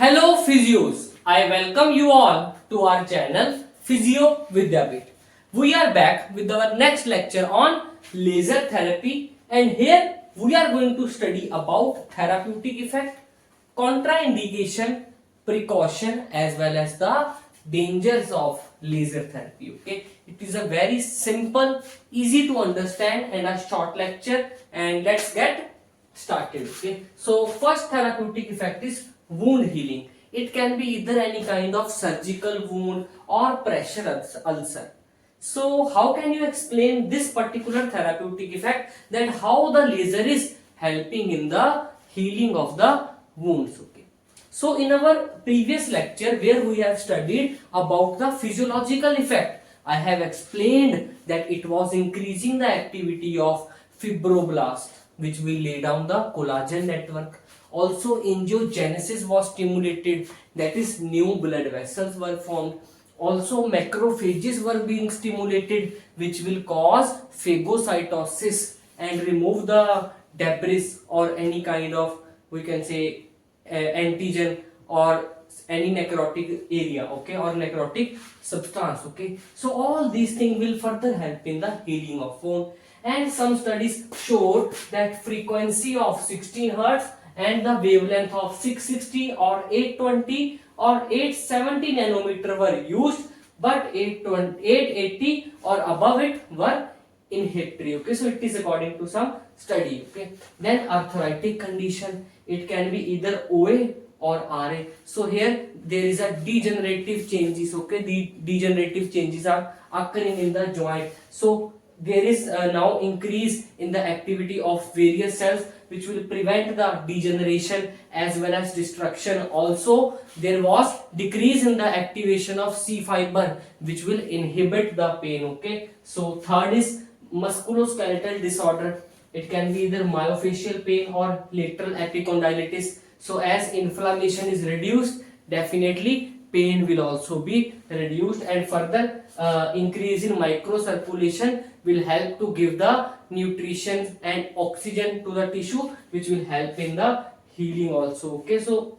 Hello physios, I welcome you all to our channel Physio Vidyapit. We are back with our next lecture on laser therapy, and here we are going to study about therapeutic effect, contraindication, precaution as well as the dangers of laser therapy. Okay, it is a very simple, easy to understand and a short lecture, and let's get started. Okay, so first therapeutic effect is wound healing. It can be either any kind of surgical wound or pressure ulcer. So how can you explain this particular therapeutic effect, that how the laser is helping in the healing of the wounds? Okay, so in our previous lecture where we have studied about the physiological effect, I have explained that it was increasing the activity of fibroblast, which will lay down the collagen network. Also angiogenesis was stimulated, that is new blood vessels were formed. Also macrophages were being stimulated, which will cause phagocytosis and remove the debris or any kind of, we can say, antigen or any necrotic area, okay, or necrotic substance. Okay, so all these things will further help in the healing of wound. And some studies showed that frequency of 16 hertz and the wavelength of 660 or 820 or 870 nanometer were used, but 880 or above it were inhibitory. Okay, so it is according to some study. Okay, then arthritic condition, it can be either OA or RA. So here there is a degenerative changes. Okay, the degenerative changes are occurring in the joint. So there is now increase in the activity of various cells, which will prevent the degeneration as well as destruction. Also there was decrease in the activation of C fiber, which will inhibit the pain. Okay, so third is musculoskeletal disorder. It can be either myofascial pain or lateral epicondylitis. So as inflammation is reduced, definitely pain will also be reduced, and further increase in microcirculation will help to give the nutrition and oxygen to the tissue, which will help in the healing also. Okay, so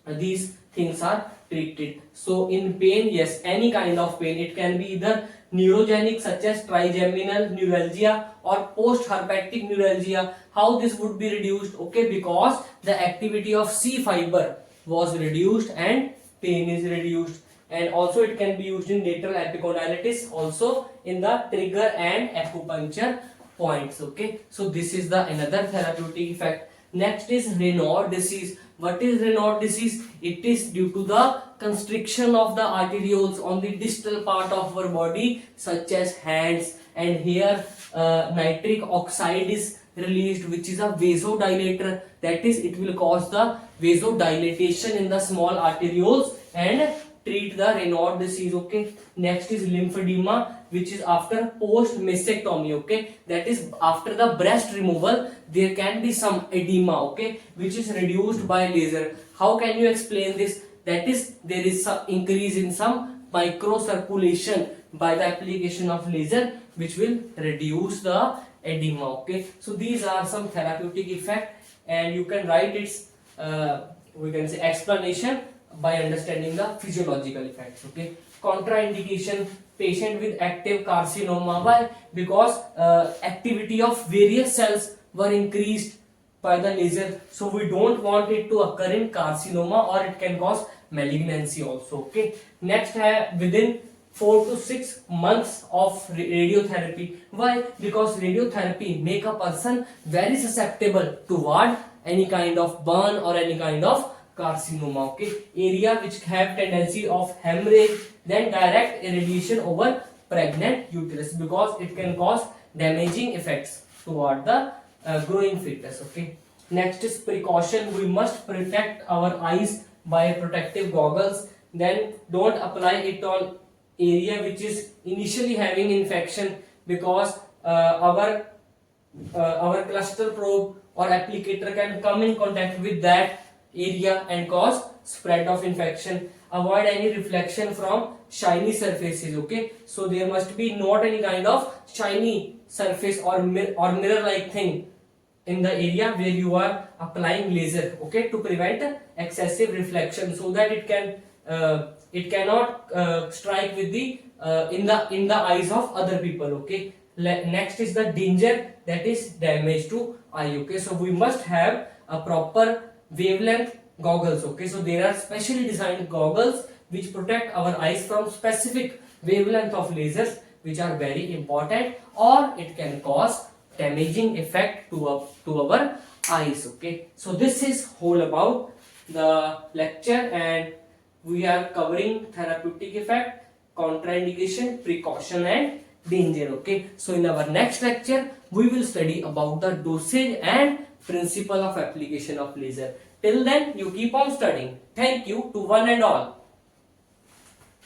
these things are treated. So in pain, yes, any kind of pain, it can be either neurogenic such as trigeminal neuralgia or post-herpetic neuralgia. How this would be reduced? Okay, because the activity of C fiber was reduced and pain is reduced. And also it can be used in lateral epicondylitis, also in the trigger and acupuncture points. Okay, so this is the another therapeutic effect. Next is Raynaud disease. What is Raynaud disease? It is due to the constriction of the arterioles on the distal part of our body, such as hands, and here nitric oxide is released, which is a vasodilator. That is, it will cause the vasodilatation in the small arterioles and treat the Raynaud disease. Okay, next is lymphedema, which is after post mastectomy. Okay, that is after the breast removal there can be some edema, okay, which is reduced by laser. How can you explain this? That is, there is some increase in some microcirculation by the application of laser, which will reduce the edema. Okay, so these are some therapeutic effect, and you can write its we can say explanation by understanding the physiological effects. Okay, contraindication, patient with active carcinoma. Why? Because activity of various cells were increased by the laser, so we don't want it to occur in carcinoma, or it can cause malignancy also. Okay, next within 4 to 6 months of radiotherapy. Why? Because radiotherapy make a person very susceptible toward any kind of burn or any kind of carcinoma. Okay, area which have tendency of hemorrhage, then direct irradiation over pregnant uterus, because it can cause damaging effects toward the growing fetus. Okay, next is precaution. We must protect our eyes by protective goggles. Then don't apply it on area which is initially having infection, because our cluster probe or applicator can come in contact with that area and cause spread of infection. Avoid any reflection from shiny surfaces. Okay, so there must be not any kind of shiny surface or mirror like thing in the area where you are applying laser, okay, to prevent excessive reflection, so that it cannot strike with the in the eyes of other people, okay. Next is the danger, that is damage to eye, okay. So we must have a proper wavelength goggles, okay. So there are specially designed goggles which protect our eyes from specific wavelength of lasers, which are very important, or it can cause damaging effect to our eyes, okay. So this is whole about the lecture, and we are covering therapeutic effect, contraindication, precaution and danger, okay. So in our next lecture we will study about the dosage and principle of application of laser. Till then, you keep on studying. Thank you to one and all.